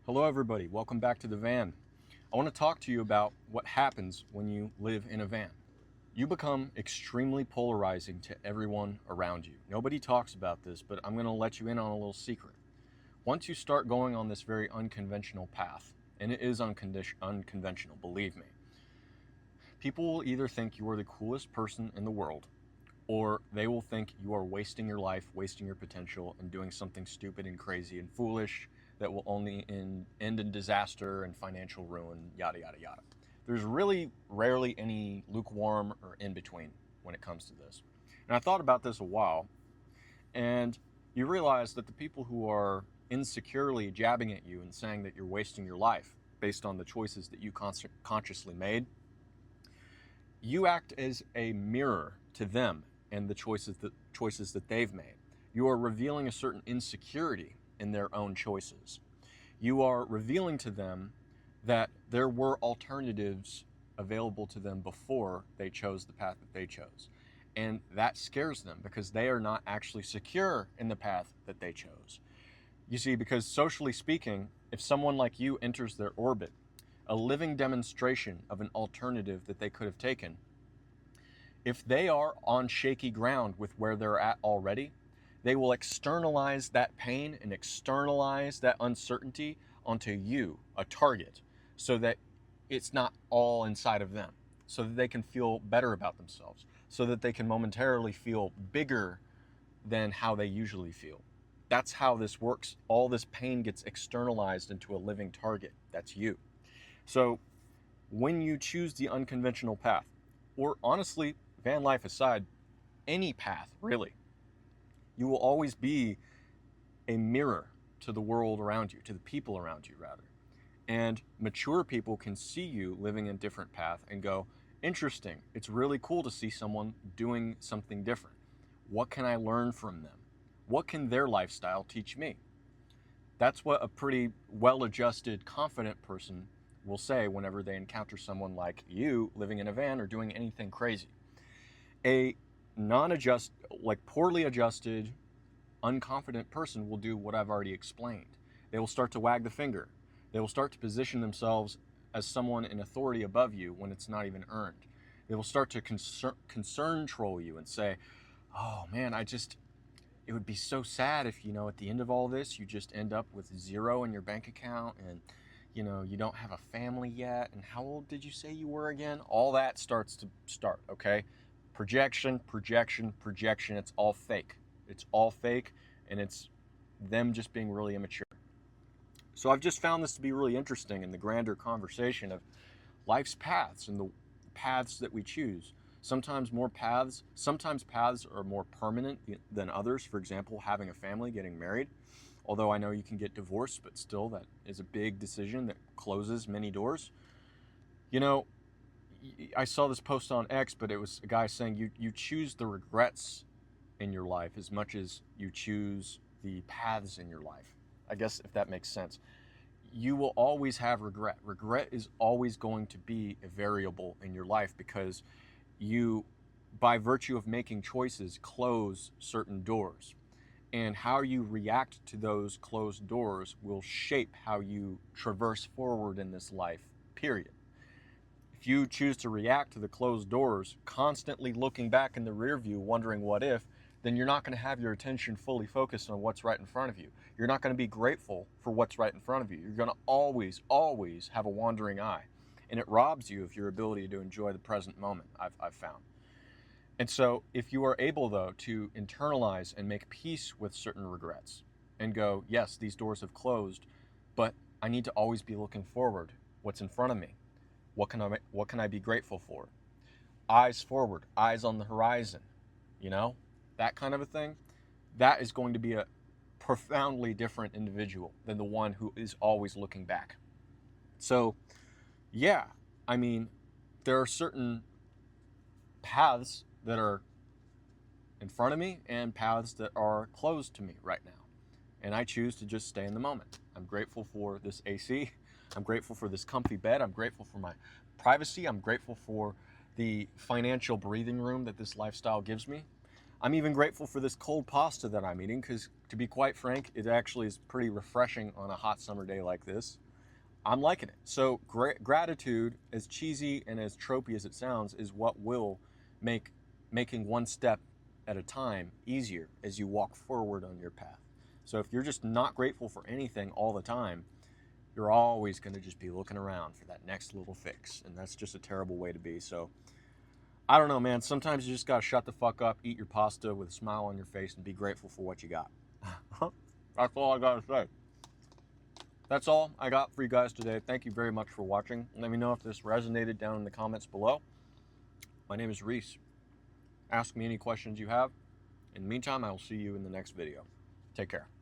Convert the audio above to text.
Hello everybody, welcome back to the van. I want to talk to you about what happens when you live in a van. You become extremely polarizing to everyone around you. Nobody talks about this, but I'm going to let you in on a little secret. Once you start going on this very unconventional path, and it is unconventional, believe me, people will either think you are the coolest person in the world, or they will think you are wasting your life, wasting your potential, and doing something stupid and crazy and foolish that will only end in disaster and financial ruin, yada, yada, yada. There's really rarely any lukewarm or in between when it comes to this. And I thought about this a while, and you realize that the people who are insecurely jabbing at you and saying that you're wasting your life based on the choices that you consciously made, you act as a mirror to them and the choices that they've made. You are revealing a certain insecurity in their own choices. You are revealing to them that there were alternatives available to them before they chose the path that they chose. And that scares them because they are not actually secure in the path that they chose. You see, because socially speaking, if someone like you enters their orbit, a living demonstration of an alternative that they could have taken, if they are on shaky ground with where they're at already, they will externalize that pain and externalize that uncertainty onto you, a target, so that it's not all inside of them, so that they can feel better about themselves, so that they can momentarily feel bigger than how they usually feel. That's how this works. All this pain gets externalized into a living target. That's you. So when you choose the unconventional path, or honestly, van life aside, any path really, you will always be a mirror to the world around you, to the people around you, rather. And mature people can see you living a different path and go, interesting, it's really cool to see someone doing something different. What can I learn from them? What can their lifestyle teach me? That's what a pretty well-adjusted, confident person will say whenever they encounter someone like you living in a van or doing anything crazy. A poorly adjusted, unconfident person will do what I've already explained. They will start to wag the finger. They will start to position themselves as someone in authority above you when it's not even earned. They will start to concern troll you and say, oh man, it would be so sad if, at the end of all this, you just end up with zero in your bank account and, you don't have a family yet. And how old did you say you were again? All that starts, okay? Projection, projection, projection. It's all fake. It's all fake, and it's them just being really immature. So I've just found this to be really interesting in the grander conversation of life's paths and the paths that we choose. Sometimes paths are more permanent than others. For example, having a family, getting married. Although I know you can get divorced, but still that is a big decision that closes many doors. You know, I saw this post on X, but it was a guy saying you choose the regrets in your life as much as you choose the paths in your life. I guess if that makes sense. You will always have regret. Regret is always going to be a variable in your life because you, by virtue of making choices, close certain doors. And how you react to those closed doors will shape how you traverse forward in this life, period. If you choose to react to the closed doors, constantly looking back in the rear view, wondering what if, then you're not going to have your attention fully focused on what's right in front of you. You're not going to be grateful for what's right in front of you. You're going to always, always have a wandering eye. And it robs you of your ability to enjoy the present moment, I've found. And so if you are able, though, to internalize and make peace with certain regrets and go, yes, these doors have closed, but I need to always be looking forward. What's in front of me? What can I be grateful for? Eyes forward, eyes on the horizon, that kind of a thing. That is going to be a profoundly different individual than the one who is always looking back. So, yeah, I mean, there are certain paths that are in front of me and paths that are closed to me right now. And I choose to just stay in the moment. I'm grateful for this AC. I'm grateful for this comfy bed. I'm grateful for my privacy. I'm grateful for the financial breathing room that this lifestyle gives me. I'm even grateful for this cold pasta that I'm eating because, to be quite frank, it actually is pretty refreshing on a hot summer day like this. I'm liking it. So gratitude, as cheesy and as tropey as it sounds, is what will make making one step at a time easier as you walk forward on your path. So if you're just not grateful for anything all the time, you're always going to just be looking around for that next little fix. And that's just a terrible way to be. So I don't know, man. Sometimes you just got to shut the fuck up, eat your pasta with a smile on your face, and be grateful for what you got. That's all I got to say. That's all I got for you guys today. Thank you very much for watching. Let me know if this resonated down in the comments below. My name is Reese. Ask me any questions you have. In the meantime, I will see you in the next video. Take care.